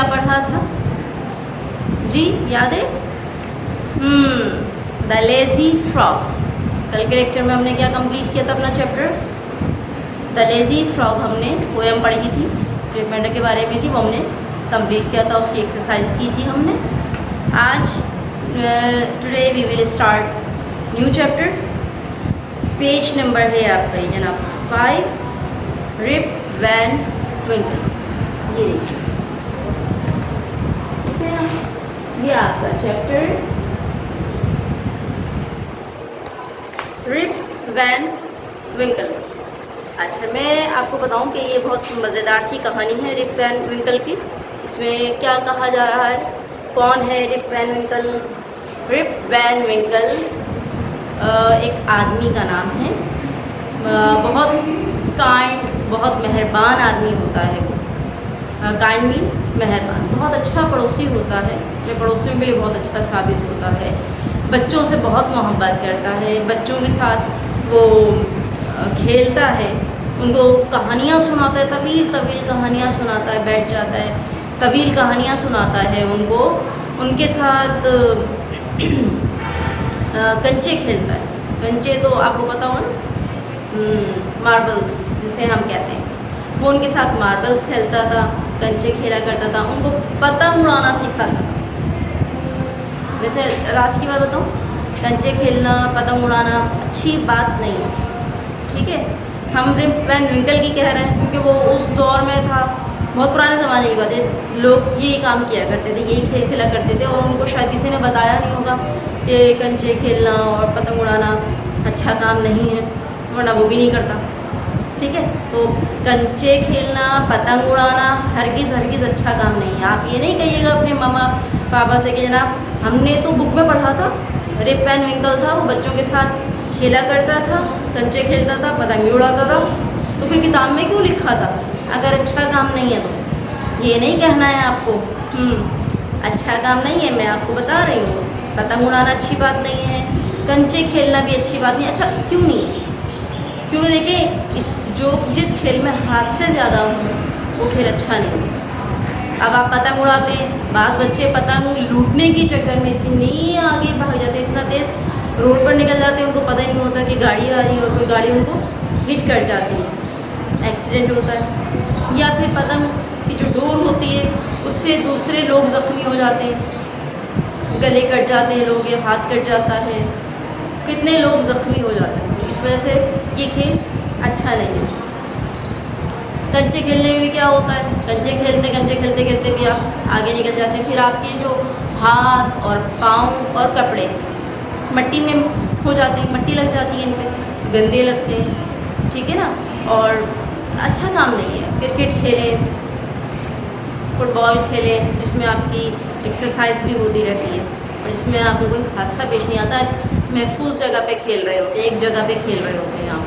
पढ़ा था जी, याद है? The lazy frog. कल के लेक्चर में हमने क्या कंप्लीट किया था अपना चैप्टर? द लेज़ी फ्रॉग हमने पोएम पढ़ी थी, जो एक मेंढक के बारे में थी, वो हमने कंप्लीट किया था, उसकी एक्सरसाइज की थी हमने। आज today we will start new chapter. Page number है आपका ये जनाब 5, रिप वैन विंकल। ये देखिए, ये आपका चैप्टर रिप वैन विंकल। अच्छा, मैं आपको बताऊं कि ये बहुत मज़ेदार सी कहानी है रिप वैन विंकल की। इसमें क्या कहा जा रहा है, कौन है rib Van Winkle? Rip Van विंकल एक आदमी का नाम है। बहुत काइंड, बहुत मेहरबान आदमी होता है वो। काइंड मीन मेहरबान, बहुत अच्छा पड़ोसी होता है, अपने पड़ोसियों के लिए बहुत अच्छा साबित होता है। बच्चों से बहुत मोहब्बत करता है, बच्चों के साथ वो खेलता है, उनको कहानियाँ सुनाता है, तवील तवील कहानियाँ सुनाता है, बैठ जाता है, तवील कहानियाँ सुनाता है उनको। उनके साथ कंचे खेलता है। कंचे तो आपको पता हो ना, मार्बल्स जिसे हम कहते हैं, वो उनके साथ मार्बल्स खेलता था, कंचे खेला करता था, उनको पतंग उड़ाना सिखाता था। वैसे राज की बात बताऊँ, कंचे खेलना, पतंग उड़ाना अच्छी बात नहीं है, ठीक है? हम रिप वैन विंकल की कह रहे हैं क्योंकि वो उस दौर में था, बहुत पुराने ज़माने की बात है। लोग यही काम किया करते थे, यही खेल खेला करते थे, और उनको शायद किसी ने बताया नहीं होगा कि कंचे खेलना और पतंग उड़ाना अच्छा काम नहीं है, वरना वो भी नहीं करता, ठीक है? तो कंचे खेलना, पतंग उड़ाना हरगिज़ हरगिज़ अच्छा काम नहीं है। आप ये नहीं कहिएगा अपने मम्मा पापा से कि जनाब हमने तो बुक में पढ़ा था, रिप वैन विंकल था, वो बच्चों के साथ खेला करता था, कंचे खेलता था, पतंग उड़ाता था, तो फिर किताब में क्यों लिखा था? अगर अच्छा काम नहीं है तो ये नहीं कहना है आपको अच्छा काम नहीं है। मैं आपको बता रही हूँ, पतंग उड़ाना अच्छी बात नहीं है, कंचे खेलना भी अच्छी बात नहीं। अच्छा क्यों नहीं? क्योंकि देखिए, जिस खेल में हाथ से ज़्यादा हो वो खेल अच्छा नहीं है। अब आप पतंग उड़ाते हैं, बाद बच्चे पतंग लूटने की चक्कर में इतनी आगे भाग जाते हैं, इतना तेज़ रोड पर निकल जाते हैं, उनको पता ही नहीं होता कि गाड़ी आ रही है, और कोई गाड़ी उनको हिट कर जाती है, एक्सीडेंट होता है। या फिर पतंग की जो डोर होती है उससे दूसरे लोग ज़ख्मी हो जाते हैं, गले कट जाते हैं लोग, या हाथ कट जाता है, कितने लोग ज़ख्मी हो जाते हैं। इस वजह से ये खेल अच्छा नहीं है। कंचे खेलने में भी क्या होता है, कंचे खेलते खेलते भी आप आगे निकल जाते हैं, फिर आपके जो हाथ और पाँव और कपड़े मट्टी में हो जाते हैं, मट्टी लग जाती है, इन पर गंदे लगते हैं, ठीक है ना? और अच्छा काम नहीं है। क्रिकेट खेलें, फुटबॉल खेलें, जिसमें आपकी एक्सरसाइज भी होती रहती है और जिसमें आपको कोई हादसा पेश नहीं आता है, महफूज जगह पे खेल रहे होते हैं, एक जगह पे खेल रहे होते हैं आप,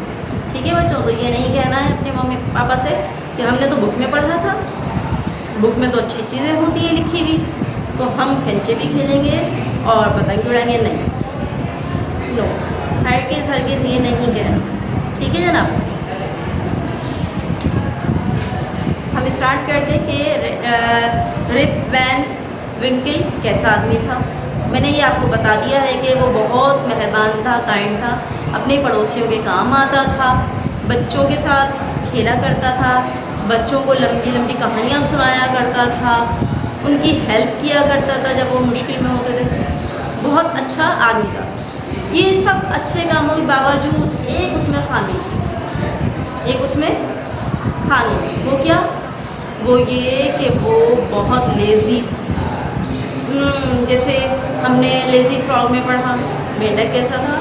ठीक है बच्चों? तो ये नहीं कहना है अपने मम्मी पापा से कि हमने तो बुक में पढ़ा था, बुक में तो अच्छी चीज़ें होती हैं लिखी हुई, तो हम कंचे भी खेलेंगे और पतंग उड़ाएंगे। नहीं, नो, हरगिज़ ये नहीं कहना, ठीक है जनाब? हम स्टार्ट करते कि रिप वैन विंकल कैसा आदमी था। मैंने ये आपको बता दिया है कि वो बहुत मेहरबान था, काइंड था, अपने पड़ोसियों के काम आता था, बच्चों के साथ खेला करता था, बच्चों को लंबी लंबी कहानियाँ सुनाया करता था, उनकी हेल्प किया करता था जब वो मुश्किल में होते थे। बहुत अच्छा आदमी था। ये सब अच्छे कामों के बावजूद एक उसमें खामी थी, एक उसमें खामी। वो क्या? वो ये कि वो बहुत लेज़ी। जैसे हमने लेज़ी फ्रॉग में पढ़ा, मेंढक कैसा था?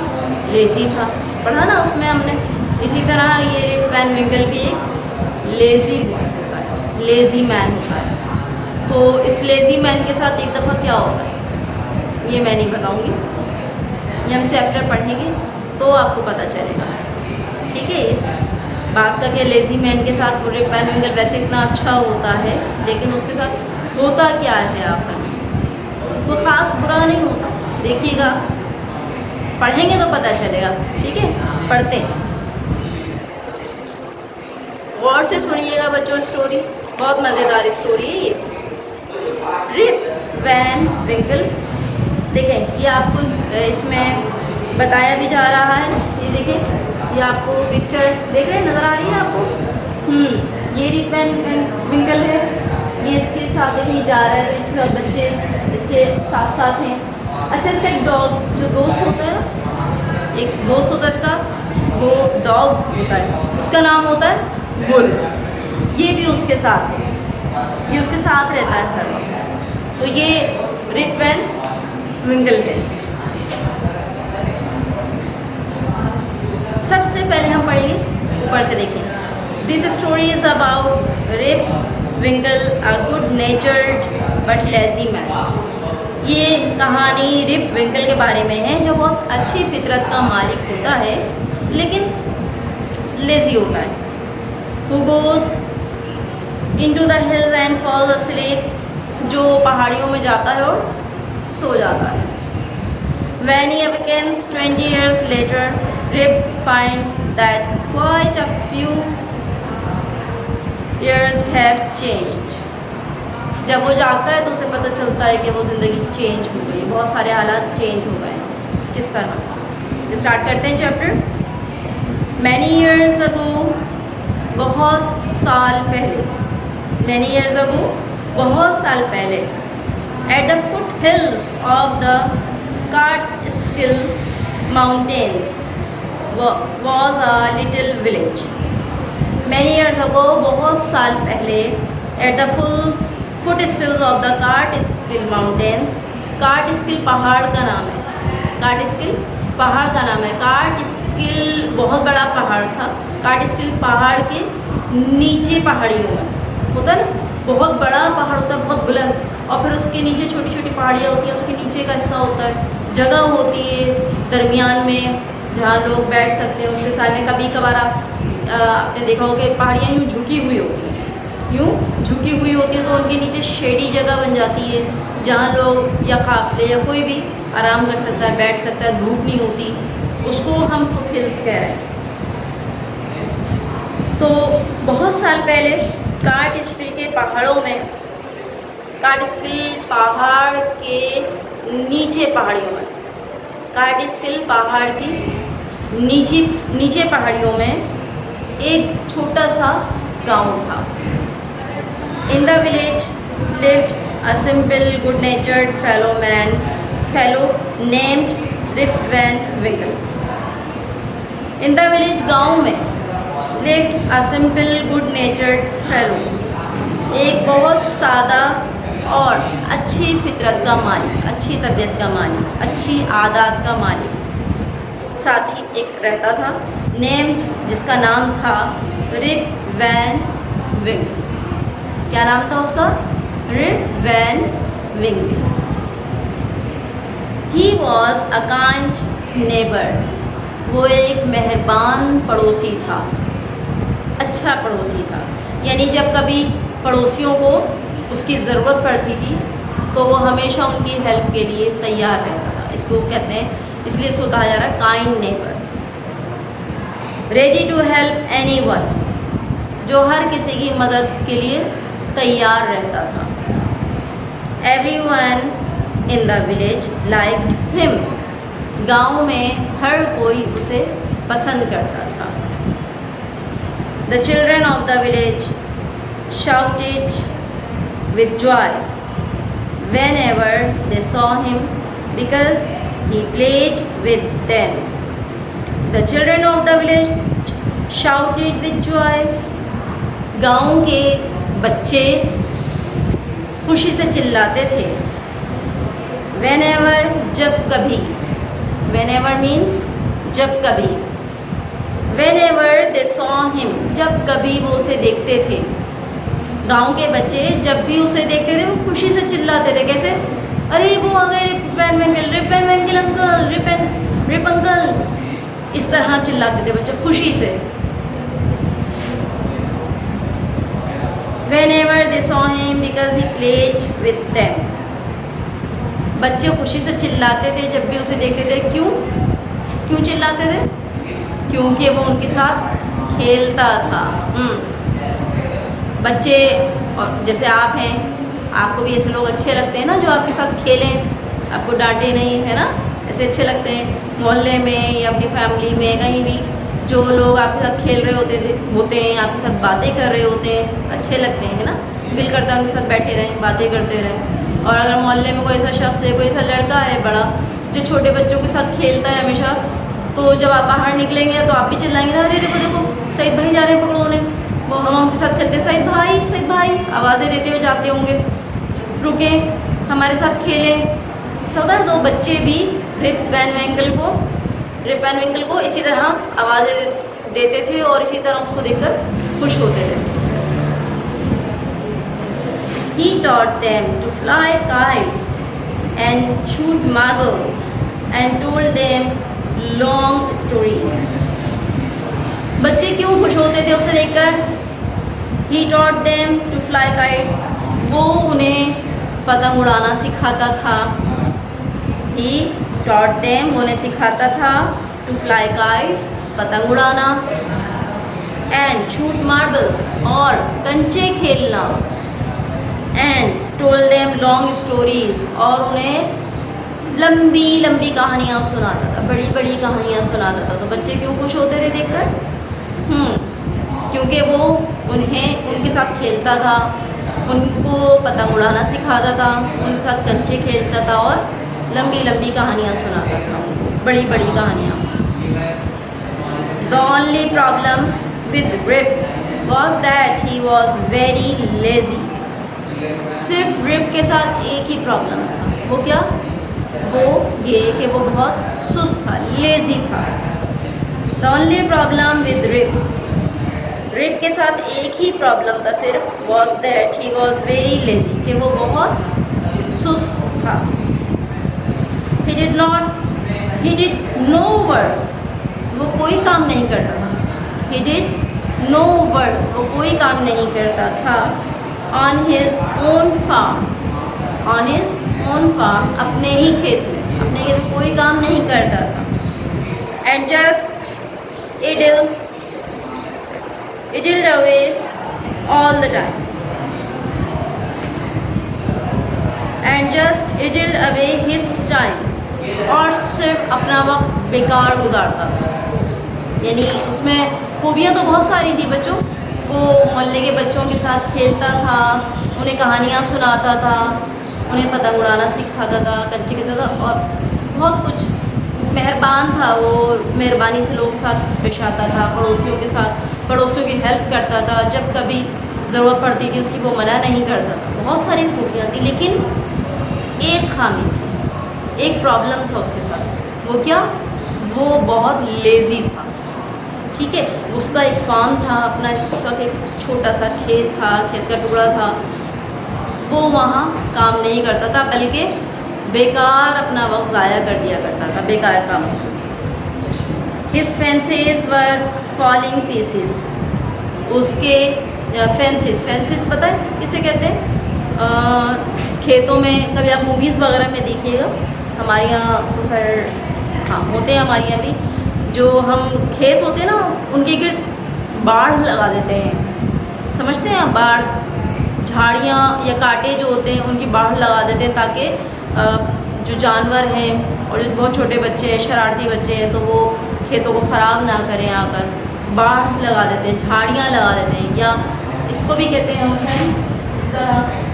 लेज़ी था, पढ़ा ना उसमें हमने। इसी तरह ये रिप वैन विंकल भी एक लेज़ी होता है, लेज़ी मैन होता है। तो इस लेज़ी मैन के साथ एक दफ़ा क्या होता है ये मैं नहीं बताऊंगी, ये हम चैप्टर पढ़ेंगे तो आपको पता चलेगा, ठीक है? इस बात का कि लेज़ी मैन के साथ रिप वैन विंकल वैसे इतना अच्छा होता है, लेकिन उसके साथ होता क्या है आखिर में, वो ख़ास बुरा नहीं होता। देखिएगा, पढ़ेंगे तो पता चलेगा, ठीक है? पढ़ते हैं, गौर से सुनिएगा बच्चों, स्टोरी बहुत मज़ेदार स्टोरी है ये। विंकल। देखें ये आपको इसमें बताया भी जा रहा है, ये देखें, ये आपको पिक्चर देख रहे हैं, नज़र आ रही है आपको। ये रिप वैन विंकल है, ये इसके साथ कहीं जा रहा है तो इसके साथ बच्चे इसके साथ साथ हैं। अच्छा, इसका एक डॉग जो दोस्त होता है ना, एक दोस्त होता है इसका, वो डॉग होता है, उसका नाम होता है वुल्फ। ये भी उसके साथ है, ये उसके साथ रहता है हर वक्त। तो ये रिप वैन विंकल है। सबसे पहले हम पढ़ेंगे, ऊपर से देखें। This story is about Rip Winkle, a good natured but lazy man. ये कहानी रिप विंकल के बारे में है, जो बहुत अच्छी फितरत का मालिक होता है लेकिन लेजी होता है। Who goes into the hills and falls asleep, जो पहाड़ियों में जाता है और सो जाता है। When he awakens 20 years later, Rip finds that quite a few years have changed. जब वो जागता है तो उसे पता चलता है कि वो ज़िंदगी चेंज हो गई, बहुत सारे हालात चेंज हो गए हैं। किस तरह? स्टार्ट करते हैं चैप्टर। Many years ago, बहुत साल पहले। Many years ago, बहुत साल पहले। At the foothills of the Catskill Mountains was a little village. Many years ago, बहुत साल पहले, at the foothills of the Catskill Mountains, Catskill पहाड़ का नाम है, Catskill पहाड़ का नाम है। Catskill बहुत बड़ा पहाड़ था। Catskill पहाड़ के नीचे पहाड़ियों में होता है ना, बहुत बड़ा पहाड़ होता है, बहुत बुलंद, और फिर उसके नीचे छोटी छोटी पहाड़ियाँ होती हैं, उसके नीचे का हिस्सा होता है, जगह होती है दरमियान में जहाँ लोग बैठ सकते हैं। उसके साइड में कभी कभार आपने देखा होगा कि पहाड़ियाँ यूँ झुकी हुई होती हैं, यूँ झुकी हुई होती है, तो उनके नीचे शेडी जगह बन जाती है जहाँ लोग या काफिले या कोई भी आराम कर सकता है, बैठ सकता है, धूप नहीं होती, उसको हम फुट हिल्स कह रहे हैं। तो बहुत साल पहले काटस्किल के पहाड़ों में, काटस्किल पहाड़ के नीचे पहाड़ियों में, काटस्किल पहाड़ की नीचे पहाड़ियों में एक छोटा सा गांव था। In the village lived a simple good natured fellow named Rip Van Winkle. In the village, गांव में, lived a simple good natured fellow, एक बहुत सादा और अच्छी फितरत का मालिक, अच्छी तबीयत का मालिक, अच्छी आदत का मालिक साथी एक रहता था, नेम्ड, जिसका नाम था रिप वैन विंकल। क्या नाम था उसका? Rip Van Winkle. He was a kind neighbour, वो एक मेहरबान पड़ोसी था, अच्छा पड़ोसी था। यानी जब कभी पड़ोसियों को उसकी ज़रूरत पड़ती थी तो वो हमेशा उनकी हेल्प के लिए तैयार रहता था। इसको कहते हैं, इसलिए इसको कहा जा रहा है kind neighbour. Ready to help anyone, जो हर किसी की मदद के लिए तैयार रहता था। Everyone in the village liked him, गांव में हर कोई उसे पसंद करता था। The children of the village shouted with joy whenever they saw him because he played with them. The children of the village shouted with joy. गाँव के बच्चे खुशी से चिल्लाते थे। Whenever, जब कभी, whenever means जब कभी, whenever they saw him, जब कभी वो उसे देखते थे। गांव के बच्चे जब भी उसे देखते थे वो खुशी से चिल्लाते थे। कैसे? अरे वो आ गए Rip Van Winkle, Rip Van Winkle uncle, Rip uncle, इस तरह चिल्लाते थे बच्चे खुशी से। Whenever they saw him because he played with them, बच्चे खुशी से चिल्लाते थे जब भी उसे देखते थे। क्यों चिल्लाते थे? क्योंकि वो उनके साथ खेलता था। बच्चे, और जैसे आप हैं, आपको भी ऐसे लोग अच्छे लगते हैं ना, जो आपके साथ खेलें, आपको डांटे नहीं, है ना, ऐसे अच्छे लगते हैं। मोहल्ले में या अपनी फैमिली में कहीं भी जो लोग आपके साथ खेल रहे होते हैं, आपके साथ बातें कर रहे होते हैं, अच्छे लगते हैं, है ना, दिल करता है उनके साथ बैठे रहें, बातें करते रहें। और अगर मोहल्ले में कोई ऐसा शख्स है, कोई ऐसा लड़का है बड़ा जो छोटे बच्चों के साथ खेलता है हमेशा, तो जब आप बाहर निकलेंगे तो आप भी चिल्लाएंगे, अरे देखो देखो सईद भाई जा रहे हैं, पकड़ो उन्हें, वो हम उनके साथ खेलते हैं, सईद भाई आवाज़ें देते हुए जाते होंगे, रुकें हमारे साथ खेलें। सदर दो बच्चे भी रिप वैन विंकल को इसी तरह आवाज़ें देते थे और इसी तरह उसको देखकर खुश होते थे। He taught them to fly kites and shoot marbles and told them long stories. बच्चे क्यों खुश होते थे उसे देखकर? He taught them to fly kites. वो उन्हें पतंग उड़ाना सिखाता था। He taught them, वो उन्हें सिखाता था to fly kites, पतंग उड़ाना, and shoot marbles, और कंचे खेलना, and told them long stories, और उन्हें लंबी लंबी कहानियाँ सुनाता था, बड़ी बड़ी कहानियाँ सुनाता था। तो बच्चे क्यों खुश होते थे देखकर? क्योंकि वो उनके साथ खेलता था, उनको पतंग उड़ाना सिखाता था, उनके साथ कंचे खेलता था और लंबी लंबी कहानियाँ सुनाता था, बड़ी बड़ी कहानियाँ। The only problem with Rip was that he was very lazy. सिर्फ रिप के साथ एक ही प्रॉब्लम था, वो क्या? वो ये कि वो बहुत सुस्त था, लेज़ी था। The only problem with Rip के साथ एक ही प्रॉब्लम था सिर्फ, was that he was very lazy, कि वो बहुत सुस्त था। He did no work, वो कोई काम नहीं करता था। He did no work, वो कोई काम नहीं करता था। On his own farm, अपने ही खेत में, अपने खेत में कोई काम नहीं करता था। And just idled away all the time. And just idled away his time, और सिर्फ अपना वक्त बेकार गुजारता था। यानी उसमें खूबियाँ तो बहुत सारी थी बच्चों, वो मोहल्ले के बच्चों के साथ खेलता था, उन्हें कहानियाँ सुनाता था, उन्हें पतंग उड़ाना सिखाता था, कंचे खेलता था और बहुत कुछ। मेहरबान था वो, मेहरबानी से लोगों के साथ पेश आता था, पड़ोसियों के साथ, पड़ोसियों की हेल्प करता था, जब कभी ज़रूरत पड़ती थी उसकी वो मना नहीं करता था। बहुत सारी खूबियाँ थी, लेकिन एक खामी थी, एक प्रॉब्लम था उसके साथ। वो क्या? वो बहुत लेज़ी था। ठीक है, उसका एक फार्म था अपना, इसका एक छोटा सा खेत था, खेत का टुकड़ा था, वो वहाँ काम नहीं करता था, बल्कि बेकार अपना वक्त ज़ाया कर दिया करता था, बेकार काम। His fences were falling pieces. उसके फेंसेस पता है किसे कहते हैं? खेतों में कभी आप मूवीज़ वगैरह में देखिएगा, हमारे यहाँ तो फिर हाँ होते हैं, हमारे यहाँ भी जो हम खेत होते हैं ना, उनके गिर्द बाढ़ लगा देते हैं, समझते हैं आप? बाढ़, झाड़ियाँ या कांटे जो होते हैं उनकी बाढ़ लगा देते हैं, ताकि जो जानवर हैं और जो बहुत छोटे बच्चे हैं, शरारती बच्चे हैं, तो वो खेतों को ख़राब ना करें, आकर बाढ़ लगा देते हैं, झाड़ियाँ लगा देते हैं, या इसको भी कहते हैं हम फ्रेंड्स इस तरह।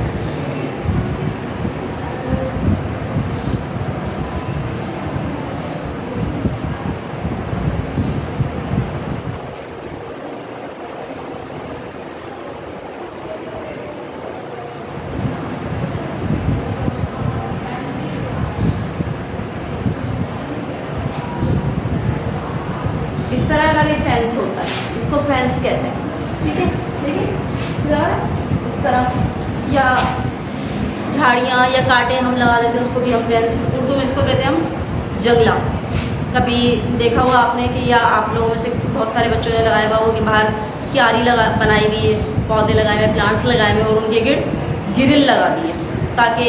इस तरह का भी फेंस होता है, इसको फेंस कहते हैं। ठीक है, देखिए इस तरह, या झाड़ियाँ या कांटे हम लगा देते हैं, उसको भी हम फेंस, उर्दू में इसको कहते हैं हम जंगला। कभी देखा हुआ आपने कि, या आप लोगों में से बहुत सारे बच्चों ने लगाया हुआ वो कि बाहर क्यारी बनाई हुई है, पौधे लगाए हुए, प्लांट्स लगाए हुए और उनके गिर्द ग्रिल लगा दी है, ताकि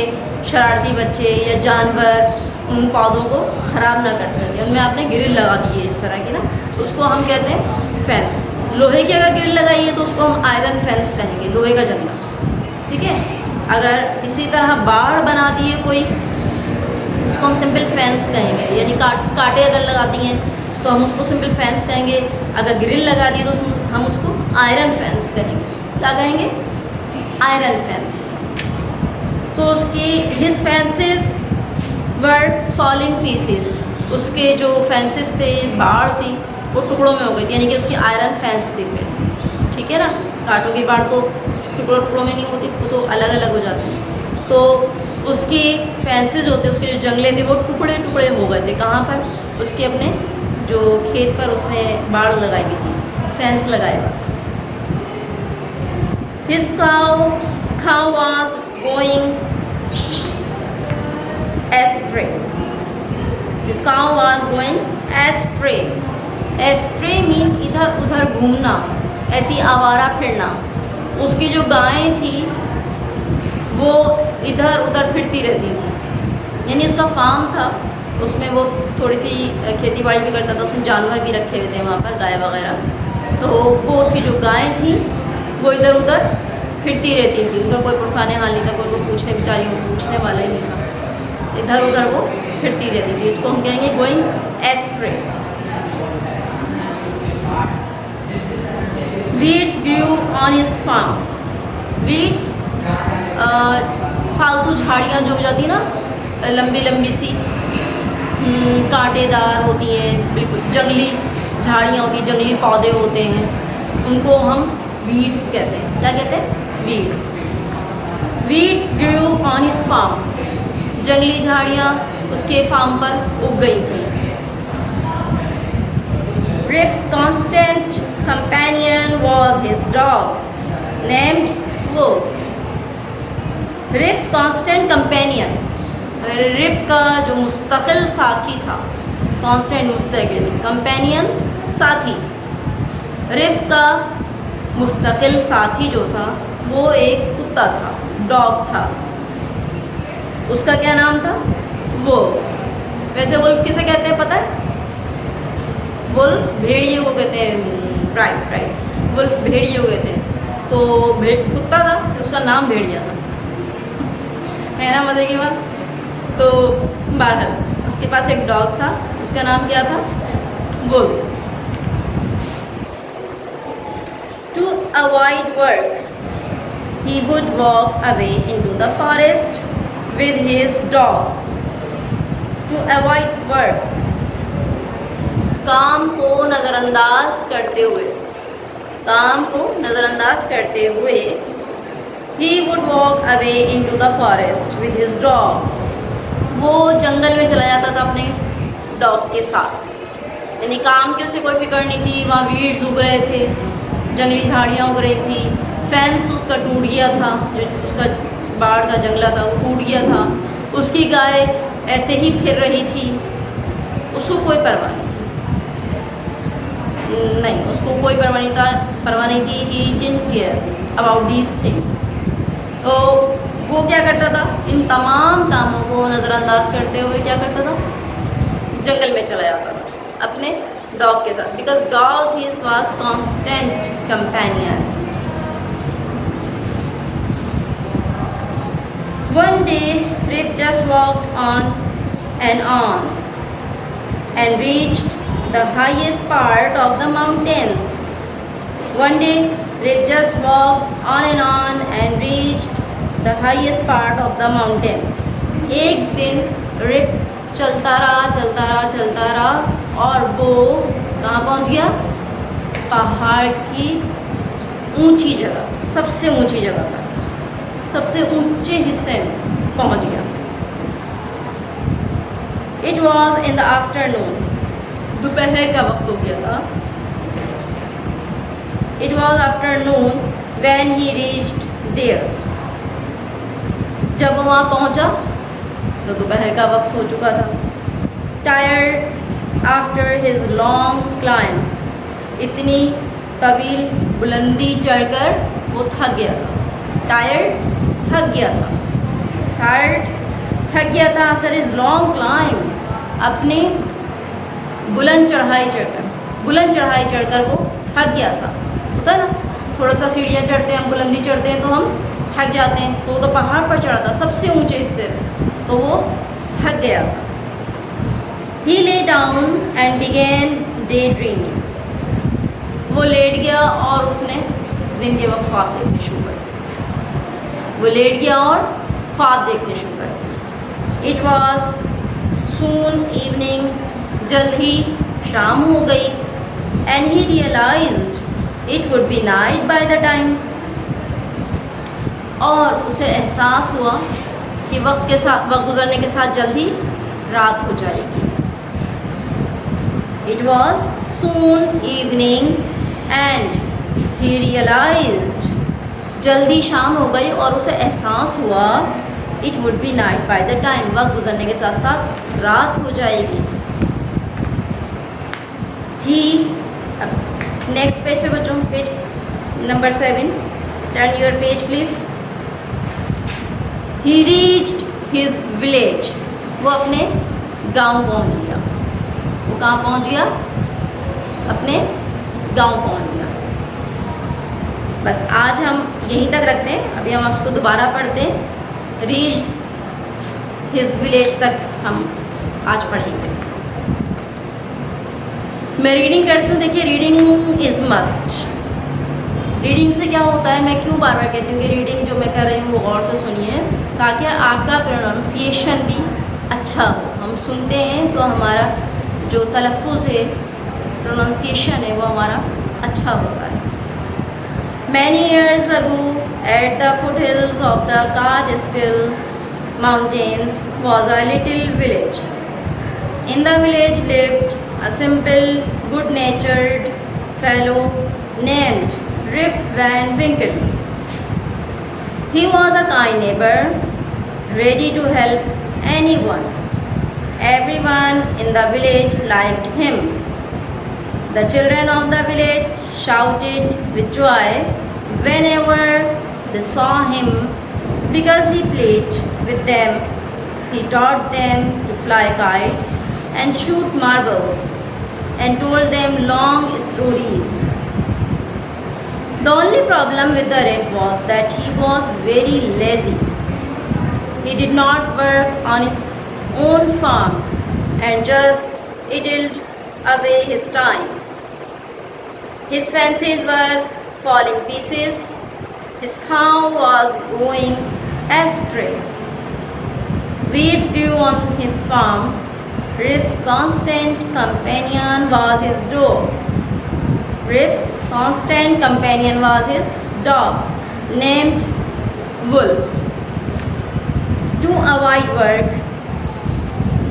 शरारती बच्चे या जानवर उन पौधों को ख़राब ना कर सके, उनमें आपने ग्रिल लगा दी है इस तरह की ना, तो उसको हम कहते हैं फेंस। लोहे की अगर ग्रिल लगाई है तो उसको हम आयरन फेंस कहेंगे, लोहे का जंगला। ठीक है, अगर इसी तरह बाढ़ बना दिए कोई, उसको हम सिंपल फेंस कहेंगे, यानी कांटे अगर लगा दिए तो हम उसको सिंपल फेंस कहेंगे। अगर ग्रिल लगा दिए तो हम उसको आयरन फेंस कहेंगे। क्या कहेंगे? Iron fence. तो उसकी हिज फेंसेस वर फॉलिंग पीसेस, उसके जो फेंसेस थे, बाढ़ थी, वो टुकड़ों में हो गई थी, यानी कि उसकी आयरन फेंस थी फिर। ठीक है ना, कांटों की बाढ़ तो टुकड़ों में नहीं होती, वो तो अलग अलग हो जाती। तो उसकी फेंसेस होते, उसके जो जंगले थे वो टुकड़े टुकड़े हो गए थे। कहाँ पर? उसके अपने जो खेत पर उसने बाढ़ लगाई हुई थी, फेंस लगाए हुआ। His cow was going astray. His cow was going astray. Astray means इधर उधर घूमना, ऐसी आवारा फिरना। उसकी जो गायें थी वो इधर उधर फिरती रहती थी, यानी उसका फार्म था, उसमें वो थोड़ी सी खेती बाड़ी भी करता था, उसने जानवर भी रखे हुए थे वहाँ पर, गाय वगैरह। तो वो उसकी जो गायें थी वो इधर उधर फिरती रहती थी, उनका कोई पुरसाने हाल नहीं था, कोई को पूछने बेचारी पूछने वाला ही नहीं था, इधर उधर वो फिरती रहती थी। इसको हम कहेंगे going astray. Weeds grew on his farm. Weeds फालतू झाड़ियाँ जो हो जाती है ना, लंबी लंबी सी, कांटेदार होती हैं, बिल्कुल जंगली झाड़ियाँ होती हैं, जंगली पौधे होते हैं, उनको हम वीड्स कहते हैं। क्या कहते हैं? Weeds. Weeds grew on his farm. जंगली झाड़ियाँ उसके फार्म पर उग गई थी। Rip's constant companion was his dog named Wolf. Rip's constant companion, Rip का जो मुस्तकिल साथी था, कांस्टेंट मुस्तकिल, कंपेनियन साथी। रिप्स का मुस्तकिल साथी जो था वो एक कुत्ता था, डॉग था। उसका क्या नाम था? वुल्फ। वैसे वुल्फ किसे कहते हैं पता है? वुल्फ भेड़िए को कहते हैं। राइट, वुल्फ भेड़िए को कहते हैं। तो कुत्ता था, उसका नाम भेड़िया था, है ना मज़े की बात। तो बहरहाल उसके पास एक डॉग था, उसका नाम क्या था? Wolf. To avoid work, he would walk away into the forest with his dog. To avoid work, काम को नज़रअंदाज करते हुए, काम को नज़रअंदाज करते हुए, he would walk away into the forest with his dog. वो जंगल में चला जाता था अपने डॉग के साथ, यानी काम की उसे कोई फिक्र नहीं थी। वहाँ वीड्स उग रहे थे, जंगली झाड़ियाँ उग रही थी, फेंस उसका टूट गया था, जो उसका बाढ़ का जंगला था वो टूट गया था, उसकी गाय ऐसे ही फिर रही थी, उसको कोई परवाह नहीं, उसको कोई परवाह नहीं थी। He didn't care about these things. तो वो क्या करता था? इन तमाम कामों को नज़रअंदाज करते हुए क्या करता था? जंगल में चला जाता था अपने डॉग के साथ, because dog his was constant companion. One day Rip just walked on and reached the highest part of the mountains. One day, Rip just walked on and reached the highest part of the mountains. एक दिन rib चलता रहा और वो कहाँ पहुँच गया? पहाड़ की ऊंची जगह, सबसे ऊंची जगह पर, सबसे ऊंचे हिस्से में पहुँच गया। It was in the afternoon. दोपहर का वक्त हो गया था। It was afternoon when he reached there. जब वो वहाँ पहुँचा तो दोपहर का वक्त हो चुका था। Tired after his long climb. इतनी तवील बुलंदी चढ़कर वो थक गया था। Tired, थक गया था। Tired, थक गया था आफ्टर हिज लॉन्ग क्लाइम, अपनी बुलंद चढ़ाई चढ़कर वो थक गया था। होता है ना, थोड़ा सा सीढ़ियाँ चढ़ते हैं हम, बुलंदी चढ़ते हैं तो हम थक जाते हैं, तो वो तो पहाड़ पर चढ़ा था सबसे ऊंचे हिस्से में, तो वो थक गया था। He lay down and began daydreaming. वो लेट गया और उसने दिन के वक्त ख्वाब देखने शुरू कर दिए। वो लेट गया और ख्वाब देखने शुरू कर दिए। It was soon evening. जल्द ही शाम हो गई। And he realized it would be night by the time. और उसे एहसास हुआ कि वक्त गुजरने के साथ जल्द ही रात हो जाएगी। It was soon evening and he realized, जल्दी शाम हो गई और उसे एहसास हुआ it would be night by the time, वक्त गुजरने के साथ साथ रात हो जाएगी। He, नेक्स्ट पेज पे बच्चों, page number 7, turn your page please. He reached his village. वो अपने गांव पहुंच गया। वो कहाँ पहुंच गया? अपने गांव पहुंच गया। बस आज हम यहीं तक रखते हैं, अभी हम उसको दोबारा पढ़ते हैं। रीच हिज विलेज तक हम आज पढ़ेंगे। मैं रीडिंग करती हूँ। देखिए, रीडिंग इज़ मस्ट। रीडिंग से क्या होता है, मैं क्यों बार बार कहती हूँ कि रीडिंग जो मैं कर रही हूँ वो गौर से सुनिए, ताकि आपका प्रोनाउंसिएशन भी अच्छा हो। हम सुनते हैं तो हमारा जो तलफ़ुज़ है, प्रोनाउंसिएशन है, वो हमारा अच्छा होता है। Many years ago, at the foothills of the Catskill Mountains was a little village. In the village lived a simple, good-natured fellow named Rip Van Winkle. He was a kind neighbor, ready to help anyone. Everyone in the village liked him. The children of the village shouted with joy whenever they saw him because he played with them. He taught them to fly kites and shoot marbles and told them long stories. The only problem with the Rip was that he was very lazy. He did not work on his own farm and just idled away his time. His fancies were falling pieces. His cow was going astray. Weeds grew on his farm. Rip's constant companion was his dog. Rip's constant companion was his dog named Wolf. To avoid work,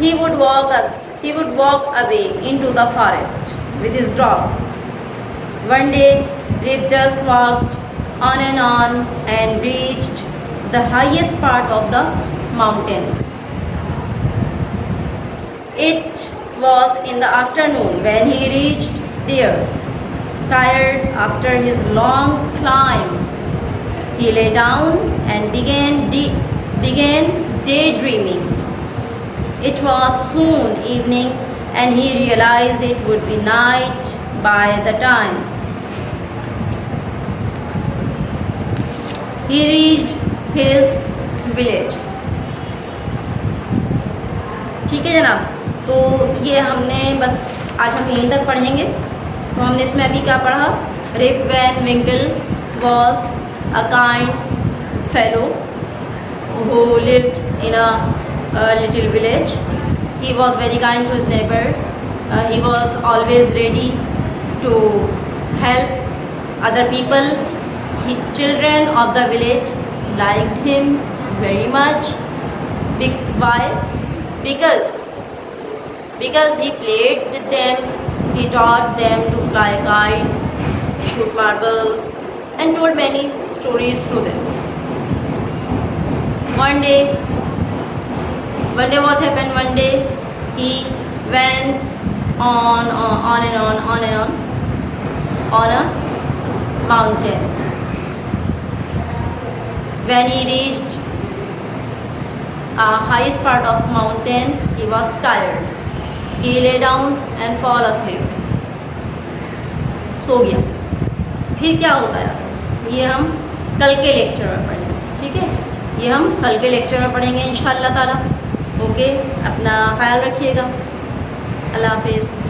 he would walk away into the forest with his dog. One day, Rip just walked on and reached the highest part of the mountains. It was in the afternoon when he reached there. Tired after his long climb, he lay down and began daydreaming. It was soon evening and he realized it would be night by the time. He reached his village. ठीक है जनाब, तो ये हमने बस आज हम यहीं तक पढ़ेंगे। तो हमने इसमें अभी क्या पढ़ा? Rip Van Winkle was a kind fellow who lived in a little village. He was very kind to his neighbor. He was always ready to help other people. Children of the village liked him very much. Why? Because he played with them. He taught them to fly kites, shoot marbles, and told many stories to them. One day what happened? One day he went on a mountain. When he reached a highest part of mountain, he was tired. He lay down and fall asleep. सो गया। फिर क्या होता है ये हम कल के lecture में पढ़ेंगे। ठीक है, ये हम कल के लेक्चर में पढ़ेंगे इंशाअल्लाह ताला। ओके, अपना ख्याल रखिएगा। अल्लाह हाफिज़।